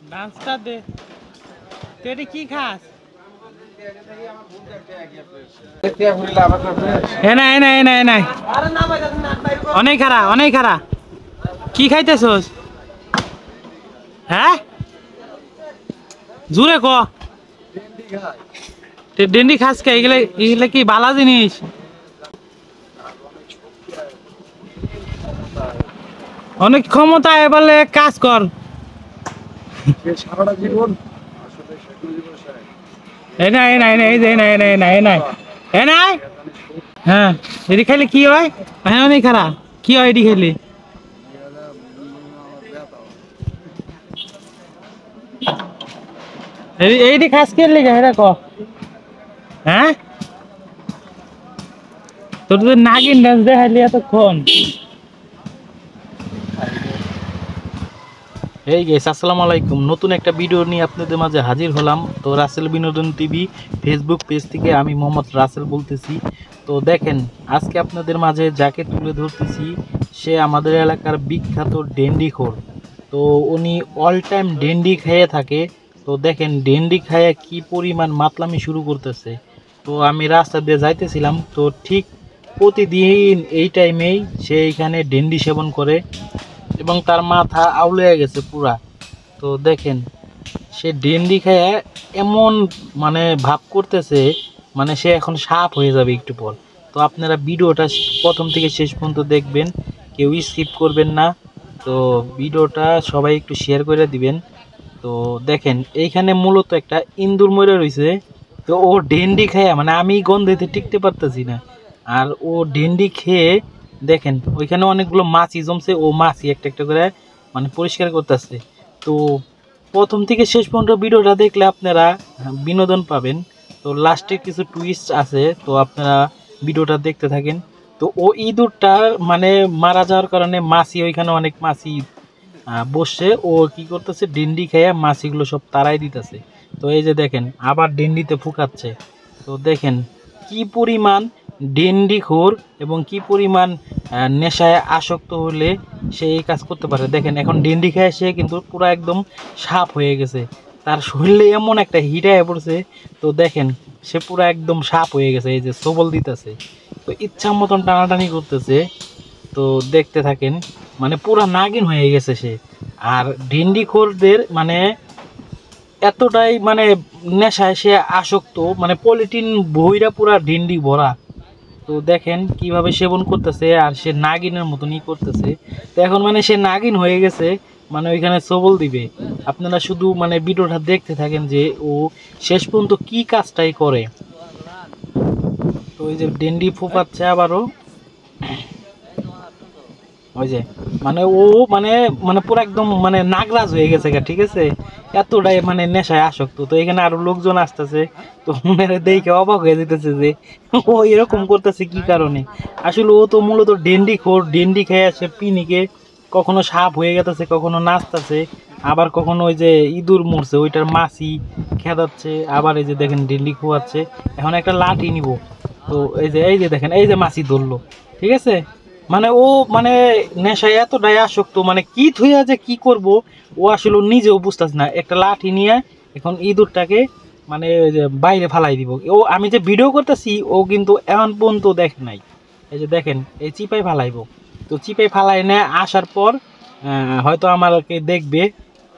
ডান্সটা দে তুই এটা কি খাস অনেক খারা কি খাইতেছস হ্যাঁ জুড়ে ক ডেন্ডি খাস কে এগুলা কি বালা জিনিস অনেক ক্ষমতা এবারে কাজ কর সারাটা জীবন হ্যাঁ এটি খাইলে কি হয় অনেক খারাপ কি হয় এটি খাইলে এইটি খাস খেললি এটা ক হ্যাঁ তোর তো নাগিন ডান্স দেখাইলি এতক্ষণ এই গাইস আসসালামু আলাইকুম নতুন একটা ভিডিও নিয়ে আপনাদের মাঝে হাজির হলাম তো রাসেল বিনোদন টিভি ফেসবুক পেজ থেকে আমি মোহাম্মদ রাসেল বলতেছি তো দেখেন আজকে আপনাদের মাঝে যাকে তুলে ধরতেছি সে আমাদের এলাকার বিখ্যাত ডেন্ডিখোর তো উনি অল টাইম ডেন্ডি খেয়ে থাকে তো দেখেন ডেন্ডি খায় কি পরিমাণ মাতলামি শুরু করতেছে তো আমি রাস্তা দিয়ে যাইতেছিলাম তো ঠিক প্রতিদিন এই টাইমেই সে এখানে ডেন্ডি সেবন করে এবং তার মাথা আউলে গেছে পুরা তো দেখেন সে ডেন্ডি খেয়ে এমন মানে ভাব করতেছে মানে সে এখন সাপ হয়ে যাবে একটু পর তো আপনারা ভিডিওটা প্রথম থেকে শেষ পর্যন্ত দেখবেন কেউ স্কিপ করবেন না তো ভিডিওটা সবাই একটু শেয়ার করে দিবেন তো দেখেন এইখানে মূলত একটা ইন্দুর মরে রয়েছে তো ও ডেন্ডি খেয়ে মানে আমি গন্ধেতে টিকতে পারতেছি না আর ও ডেন্ডি খেয়ে দেখেন ওইখানে অনেকগুলো মাছি জমছে ও মাছি একটা একটা করে মানে পরিষ্কার করতেছে তো প্রথম থেকে শেষ পর্যন্ত ভিডিওটা দেখলে আপনারা বিনোদন পাবেন তো লাস্টে কিছু টুইস্ট আছে তো আপনারা ভিডিওটা দেখতে থাকেন তো ও ইঁদুরটা মানে মারা যাওয়ার কারণে মাছি ওইখানে অনেক মাছি বসে ও কি করতেছে ডেন্ডি খেয়ে মাছিগুলো সব তাড়াই দিতেছে তো এই যে দেখেন আবার ডেন্ডিতে ফুকাচ্ছে তো দেখেন কি পরিমাণ ডেন্ডিখোর এবং কি পরিমাণ নেশায় আসক্ত হলে সে এই কাজ করতে পারে দেখেন এখন ডেন্ডি খেয়ে সে কিন্তু পুরো একদম সাপ হয়ে গেছে তার শরীরে এমন একটা হিট হয়ে পড়ছে তো দেখেন সে পুরো একদম সাপ হয়ে গেছে এই যে সবল দিতেছে তো ইচ্ছা মতন টানাটানি করতেছে তো দেখতে থাকেন মানে পুরা নাগিন হয়ে গেছে সে আর ডেন্ডিখোরদের মানে এতটাই মানে নেশায় সে আসক্ত মানে পলিটিন বইরা পুরা ডেন্ডি ভরা তো দেখেন কিভাবে সেবন করতেছে আর সে নাগিনের মতনই করতেছে তো এখন মানে সে নাগিন হয়ে গেছে মানে ওইখানে সবল দিবে আপনারা শুধু মানে ভিডিওটা দেখতে থাকেন যে ও শেষ পর্যন্ত কি কাজটাই করে তো ওই যে ডেন্ডি ফোপাচ্ছে আবারও ওই যে মানে ও মানে মানে পুরো একদম মানে নাগরাজ হয়ে গেছে ঠিক আছে এতটাই মানে নেশায় আসক্ত তো এখানে আরো লোকজন আসতেছে তো ওনারা দেখে অবাক হয়ে যেতেছে যে ও এরকম করতেছে কি কারণে আসলে ও তো মূলত ডেন্ডিখোর ডেন্ডি খেয়ে আসে পিনিকে কখনো সাপ হয়ে গেছে কখনো নাচতেছে আবার কখনো ওই যে ইঁদুর মরছে ওইটার মাছি খেদাচ্ছে আবার এই যে দেখেন ডেন্ডি খোয়াচ্ছে এখন একটা লাঠি নিব তো এই যে দেখেন এই যে মাছি ধরলো ঠিক আছে মানে ও মানে নেশায় এতটাই আসক্ত মানে কি থুইয়া যে কি করব ও আসলে নিজেও বুঝতেছে না একটা লাঠি নিয়ে এখন ইঁদুরটাকে মানে বাইরে ফালাই দিব ও আমি যে ভিডিও করতেছি ও কিন্তু এখন পর্যন্ত দেখে নাই এই যে দেখেন এই চিপাই ফালাইব তো চিপাই ফালাই না আসার পর হয়তো আমাকে দেখবে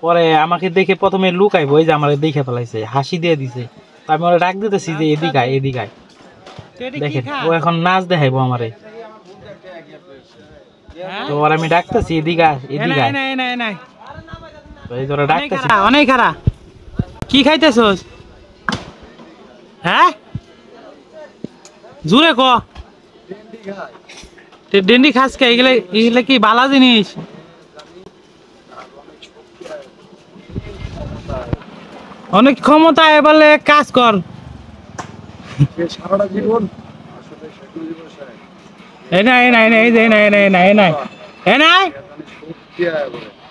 পরে আমাকে দেখে প্রথমে লুকাইবো এই যে আমার দেখে ফেলাইছে হাসি দিয়ে দিছে তো আমি ওরা ডাক দিতেছি যে এদিকায় এদিকায় দেখেন ও এখন নাচ দেখাইবো আমারে তো ওরা আমি ডাকতেছি এদিকে অনেক খারাপ কি খাইতেছস হ্যাঁ জুড়ে ক ডেন্ডি খাস কে এগুলা কি বালা জিনিস অনেক ক্ষমতা এবারে কাজ কর সারাটা জীবন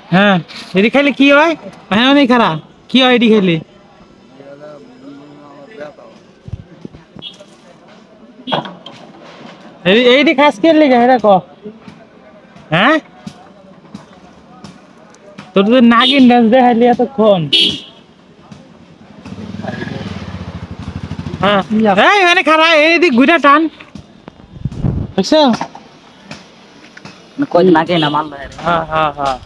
হ্যাঁ এটি খাইলে কি হয় হ্যাঁ অনেক খারাপ কি হয় এটি খাইলে এইটি খাস খেললি এটা ক হ্যাঁ তোর তো নাগিন ডান্স দেখাইলি এতক্ষণ। হ্যাঁ এই মানে খারাপ এইদিক ঘুরে টান বুঝছো কই নাগে না মাল হ্যাঁ হ্যাঁ হ্যাঁ